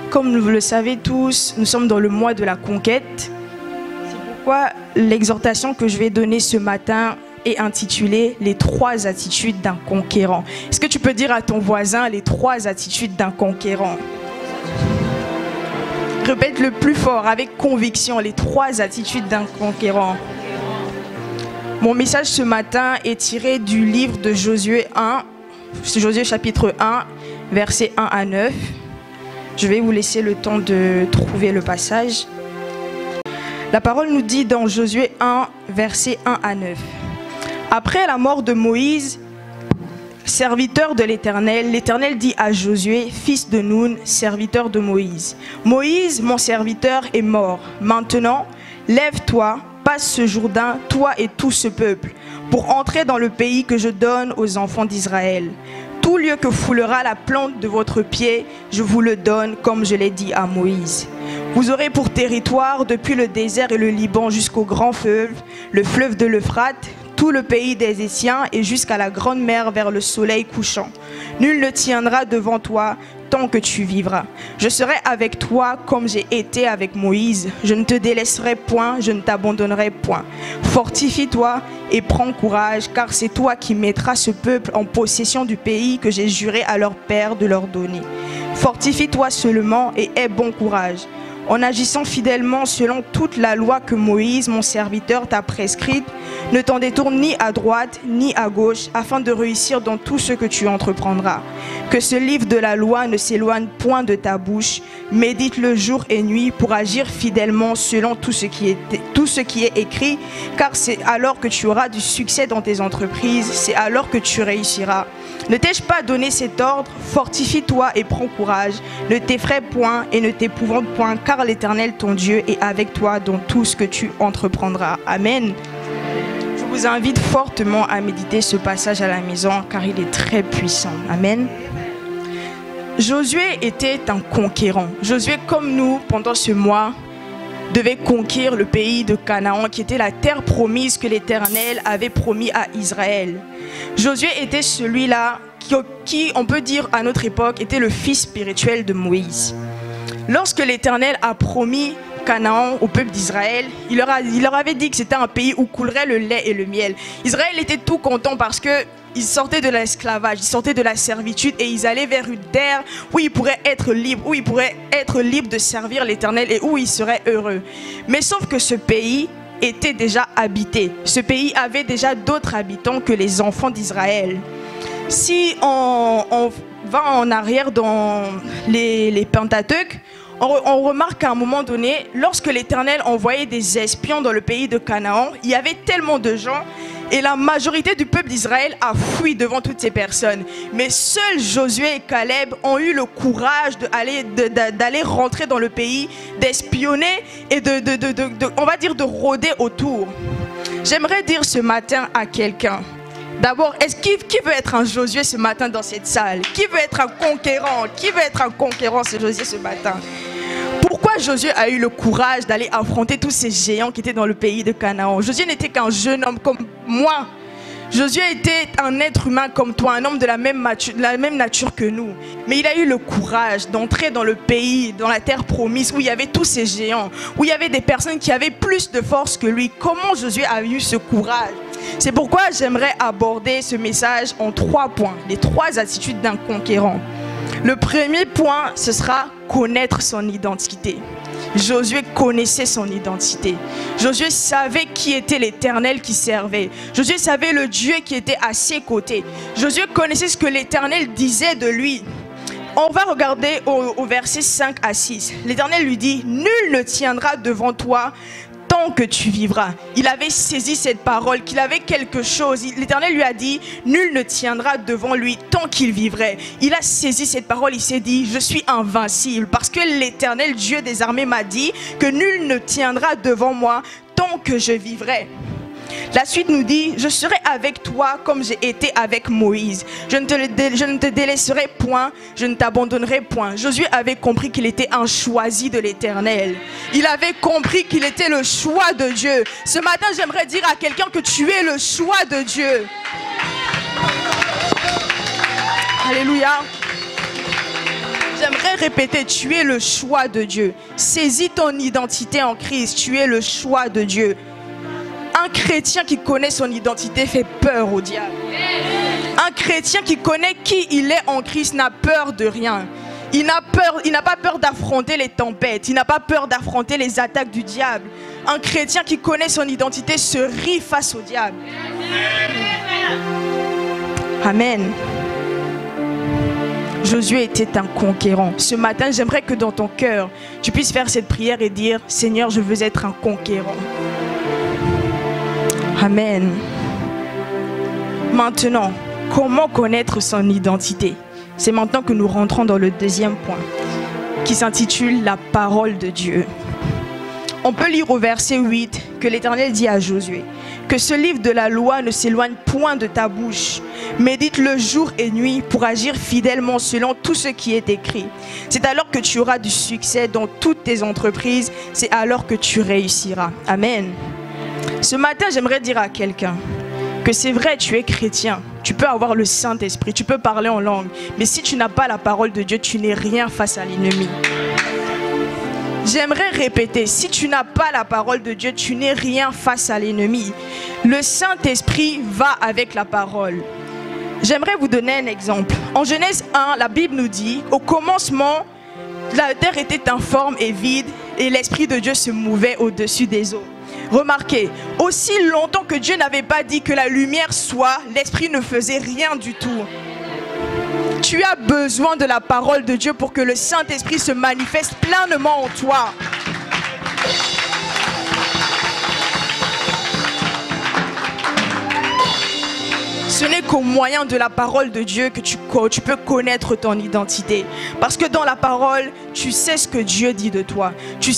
Comme vous le savez tous, nous sommes dans le mois de la conquête. C'est pourquoi l'exhortation que je vais donner ce matin est intitulée « Les 3 attitudes d'un conquérant ». Est-ce que tu peux dire à ton voisin « Les 3 attitudes d'un conquérant » ? Répète le plus fort, avec conviction, « Les 3 attitudes d'un conquérant ». Mon message ce matin est tiré du livre de Josué 1, Josué chapitre 1, versets 1 à 9. Je vais vous laisser le temps de trouver le passage. La parole nous dit dans Josué 1, versets 1 à 9. Après la mort de Moïse, serviteur de l'Éternel, l'Éternel dit à Josué, fils de Nun, serviteur de Moïse, Moïse, mon serviteur, est mort. Maintenant, lève-toi, passe ce Jourdain, toi et tout ce peuple, pour entrer dans le pays que je donne aux enfants d'Israël. Tout lieu que foulera la plante de votre pied, je vous le donne comme je l'ai dit à Moïse. Vous aurez pour territoire depuis le désert et le Liban jusqu'au grand fleuve, le fleuve de l'Euphrate, tout le pays des Essiens et jusqu'à la grande mer vers le soleil couchant. Nul ne tiendra devant toi tant que tu vivras. Je serai avec toi comme j'ai été avec Moïse. Je ne te délaisserai point, je ne t'abandonnerai point. Fortifie-toi et prends courage, car c'est toi qui mettras ce peuple en possession du pays que j'ai juré à leur père de leur donner. Fortifie-toi seulement et aie bon courage. En agissant fidèlement selon toute la loi que Moïse, mon serviteur, t'a prescrite, ne t'en détourne ni à droite ni à gauche, afin de réussir dans tout ce que tu entreprendras. Que ce livre de la loi ne s'éloigne point de ta bouche, médite-le jour et nuit pour agir fidèlement selon tout ce qui est écrit, car c'est alors que tu auras du succès dans tes entreprises, c'est alors que tu réussiras. Ne t'ai-je pas donné cet ordre? Fortifie-toi et prends courage. Ne t'effraie point et ne t'épouvante point, car l'Éternel ton Dieu est avec toi dans tout ce que tu entreprendras. Amen. Je vous invite fortement à méditer ce passage à la maison, car il est très puissant. Amen. Josué était un conquérant. Josué, comme nous, pendant ce mois, devait conquérir le pays de Canaan, qui était la terre promise que l'Éternel avait promis à Israël. Josué était celui-là qui, on peut dire à notre époque, était le fils spirituel de Moïse. Lorsque l'Éternel a promis Canaan au peuple d'Israël, il leur avait dit que c'était un pays où coulerait le lait et le miel. Israël était tout content parce que ils sortaient de l'esclavage, ils sortaient de la servitude et ils allaient vers une terre où ils pourraient être libres, où ils pourraient être libres de servir l'Éternel et où ils seraient heureux. Mais sauf que ce pays était déjà habité. Ce pays avait déjà d'autres habitants que les enfants d'Israël. Si on va en arrière dans les Pentateuques, on remarque qu'à un moment donné, lorsque l'Éternel envoyait des espions dans le pays de Canaan, il y avait tellement de gens et la majorité du peuple d'Israël a fui devant toutes ces personnes. Mais seuls Josué et Caleb ont eu le courage d'aller rentrer dans le pays, d'espionner et on va dire de rôder autour. J'aimerais dire ce matin à quelqu'un, d'abord, qui veut être un Josué ce matin dans cette salle? Qui veut être un conquérant? Qui veut être un conquérant ce Josué ce matin? Pourquoi Josué a eu le courage d'aller affronter tous ces géants qui étaient dans le pays de Canaan? Josué n'était qu'un jeune homme comme moi. Josué était un être humain comme toi, un homme de la même nature que nous. Mais il a eu le courage d'entrer dans le pays, dans la terre promise, où il y avait tous ces géants, où il y avait des personnes qui avaient plus de force que lui. Comment Josué a eu ce courage? C'est pourquoi j'aimerais aborder ce message en 3 points, les 3 attitudes d'un conquérant. Le premier point, ce sera connaître son identité. Josué connaissait son identité. Josué savait qui était l'Éternel qui servait. Josué savait le Dieu qui était à ses côtés. Josué connaissait ce que l'Éternel disait de lui. On va regarder au verset 5 à 6. L'Éternel lui dit, « Nul ne tiendra devant toi tant que tu vivras. » Il avait saisi cette parole, qu'il avait quelque chose. L'Éternel lui a dit, nul ne tiendra devant lui tant qu'il vivrait. Il a saisi cette parole, il s'est dit, je suis invincible parce que l'Éternel, Dieu des armées, m'a dit que nul ne tiendra devant moi tant que je vivrai. La suite nous dit, je serai avec toi comme j'ai été avec Moïse. Je ne te délaisserai point, je ne t'abandonnerai point. Josué avait compris qu'il était un choisi de l'Éternel. Il avait compris qu'il était le choix de Dieu. Ce matin, j'aimerais dire à quelqu'un que tu es le choix de Dieu. Alléluia. J'aimerais répéter, tu es le choix de Dieu. Saisis ton identité en Christ, tu es le choix de Dieu. Un chrétien qui connaît son identité fait peur au diable. Un chrétien qui connaît qui il est en Christ n'a peur de rien. Il n'a pas peur d'affronter les tempêtes. Il n'a pas peur d'affronter les attaques du diable. Un chrétien qui connaît son identité se rit face au diable. Amen. Josué était un conquérant. Ce matin, j'aimerais que dans ton cœur, tu puisses faire cette prière et dire, Seigneur, je veux être un conquérant. Amen. Maintenant, comment connaître son identité? C'est maintenant que nous rentrons dans le deuxième point, qui s'intitule la parole de Dieu. On peut lire au verset 8 que l'Éternel dit à Josué que ce livre de la loi ne s'éloigne point de ta bouche. Médite-le jour et nuit pour agir fidèlement selon tout ce qui est écrit. C'est alors que tu auras du succès dans toutes tes entreprises. C'est alors que tu réussiras. Amen. Ce matin, j'aimerais dire à quelqu'un que c'est vrai, tu es chrétien. Tu peux avoir le Saint-Esprit, tu peux parler en langue. Mais si tu n'as pas la parole de Dieu, tu n'es rien face à l'ennemi. J'aimerais répéter, si tu n'as pas la parole de Dieu, tu n'es rien face à l'ennemi. Le Saint-Esprit va avec la parole. J'aimerais vous donner un exemple. En Genèse 1, la Bible nous dit, au commencement, la terre était informe et vide et l'Esprit de Dieu se mouvait au-dessus des eaux. Remarquez, aussi longtemps que Dieu n'avait pas dit que la lumière soit, l'Esprit ne faisait rien du tout. Tu as besoin de la parole de Dieu pour que le Saint-Esprit se manifeste pleinement en toi. Ce n'est qu'au moyen de la parole de Dieu que tu peux connaître ton identité. Parce que dans la parole, tu sais ce que Dieu dit de toi. Tu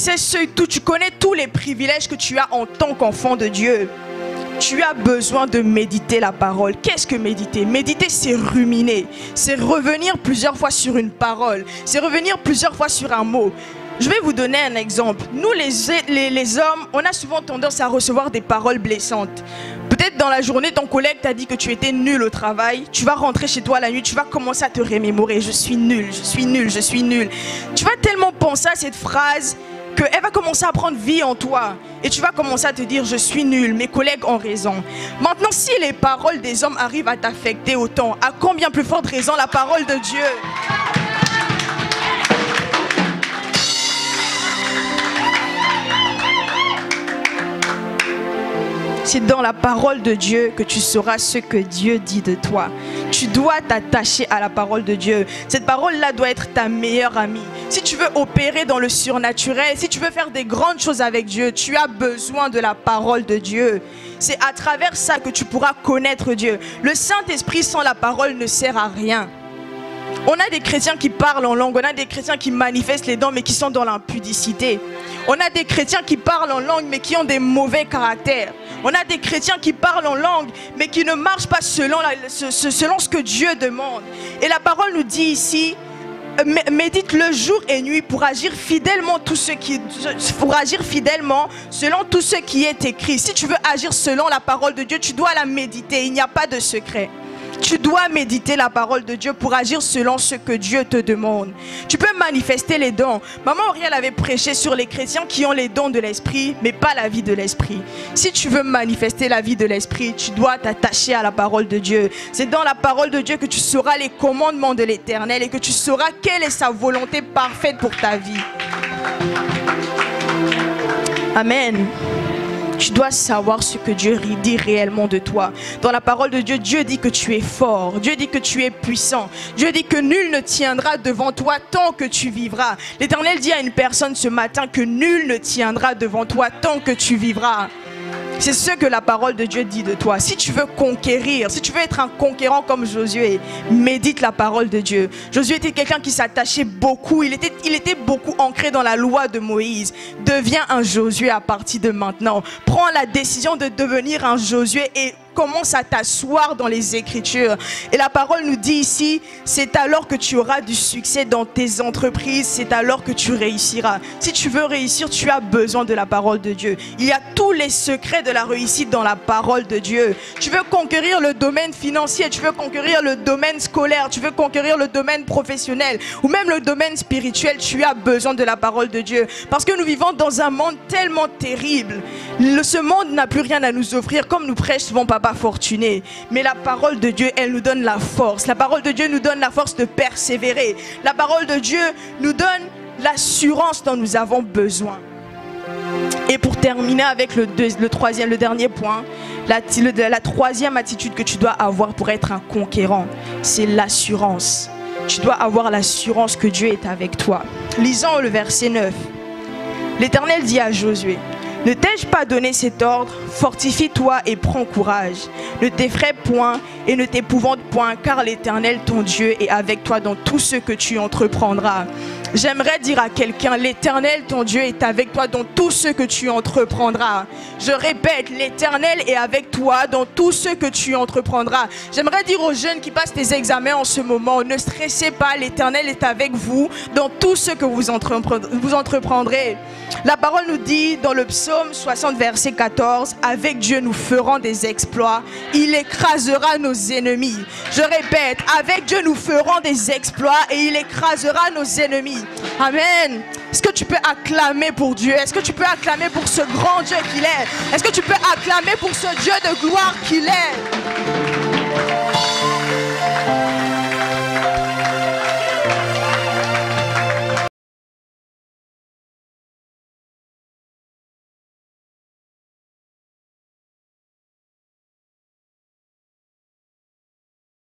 connais tous les privilèges que tu as en tant qu'enfant de Dieu. Tu as besoin de méditer la parole. Qu'est-ce que méditer? Méditer, c'est ruminer. C'est revenir plusieurs fois sur une parole. C'est revenir plusieurs fois sur un mot. Je vais vous donner un exemple. Nous, les hommes, on a souvent tendance à recevoir des paroles blessantes. Peut-être dans la journée, ton collègue t'a dit que tu étais nul au travail. Tu vas rentrer chez toi la nuit, tu vas commencer à te remémorer. Je suis nul, je suis nul, je suis nul. Tu vas tellement penser à cette phrase qu'elle va commencer à prendre vie en toi. Et tu vas commencer à te dire, je suis nul, mes collègues ont raison. Maintenant, si les paroles des hommes arrivent à t'affecter autant, à combien plus forte raison la parole de Dieu? C'est dans la parole de Dieu que tu sauras ce que Dieu dit de toi. Tu dois t'attacher à la parole de Dieu. Cette parole-là doit être ta meilleure amie. Si tu veux opérer dans le surnaturel, si tu veux faire des grandes choses avec Dieu, tu as besoin de la parole de Dieu. C'est à travers ça que tu pourras connaître Dieu. Le Saint-Esprit sans la parole ne sert à rien. On a des chrétiens qui parlent en langue, on a des chrétiens qui manifestent les dons mais qui sont dans l'impudicité. On a des chrétiens qui parlent en langue mais qui ont des mauvais caractères. On a des chrétiens qui parlent en langue mais qui ne marchent pas selon ce que Dieu demande. Et la parole nous dit ici, médite le jour et nuit pour agir fidèlement selon tout ce qui est écrit. Si tu veux agir selon la parole de Dieu, tu dois la méditer, il n'y a pas de secret. Tu dois méditer la parole de Dieu pour agir selon ce que Dieu te demande. Tu peux manifester les dons. Maman Auriel avait prêché sur les chrétiens qui ont les dons de l'esprit, mais pas la vie de l'esprit. Si tu veux manifester la vie de l'esprit, tu dois t'attacher à la parole de Dieu. C'est dans la parole de Dieu que tu sauras les commandements de l'Éternel et que tu sauras quelle est sa volonté parfaite pour ta vie. Amen. Tu dois savoir ce que Dieu dit réellement de toi. Dans la parole de Dieu, Dieu dit que tu es fort. Dieu dit que tu es puissant. Dieu dit que nul ne tiendra devant toi tant que tu vivras. L'Éternel dit à une personne ce matin que nul ne tiendra devant toi tant que tu vivras. C'est ce que la parole de Dieu dit de toi. Si tu veux conquérir, si tu veux être un conquérant comme Josué, médite la parole de Dieu. Josué était quelqu'un qui s'attachait beaucoup. Il était beaucoup ancré dans la loi de Moïse. Deviens un Josué à partir de maintenant. Prends la décision de devenir un Josué et commence à t'asseoir dans les Écritures. Et la parole nous dit ici, c'est alors que tu auras du succès dans tes entreprises, c'est alors que tu réussiras. Si tu veux réussir, tu as besoin de la parole de Dieu. Il y a tous les secrets de la réussite dans la parole de Dieu. Tu veux conquérir le domaine financier, tu veux conquérir le domaine scolaire, tu veux conquérir le domaine professionnel ou même le domaine spirituel, tu as besoin de la parole de Dieu. Parce que nous vivons dans un monde tellement terrible. Ce monde n'a plus rien à nous offrir, comme nous prêche souvent Papa Fortuné. Mais la parole de Dieu, elle nous donne la force. La parole de Dieu nous donne la force de persévérer. La parole de Dieu nous donne l'assurance dont nous avons besoin. Et pour terminer avec le dernier point, la troisième attitude que tu dois avoir pour être un conquérant, c'est l'assurance. Tu dois avoir l'assurance que Dieu est avec toi. Lisons le verset 9. L'Éternel dit à Josué, « Ne t'ai-je pas donné cet ordre? Fortifie-toi et prends courage. Ne t'effraie point et ne t'épouvante point, car l'Éternel, ton Dieu, est avec toi dans tout ce que tu entreprendras. » J'aimerais dire à quelqu'un, l'Éternel, ton Dieu, est avec toi dans tout ce que tu entreprendras. Je répète, l'Éternel est avec toi dans tout ce que tu entreprendras. J'aimerais dire aux jeunes qui passent des examens en ce moment, ne stressez pas, l'Éternel est avec vous dans tout ce que vous entreprendrez. La parole nous dit dans le psaume 60, verset 14, « Avec Dieu, nous ferons des exploits. Il écrasera nos ennemis. » Je répète, avec Dieu, nous ferons des exploits et il écrasera nos ennemis. Amen. Est-ce que tu peux acclamer pour Dieu? Est-ce que tu peux acclamer pour ce grand Dieu qu'il est? Est-ce que tu peux acclamer pour ce Dieu de gloire qu'il est?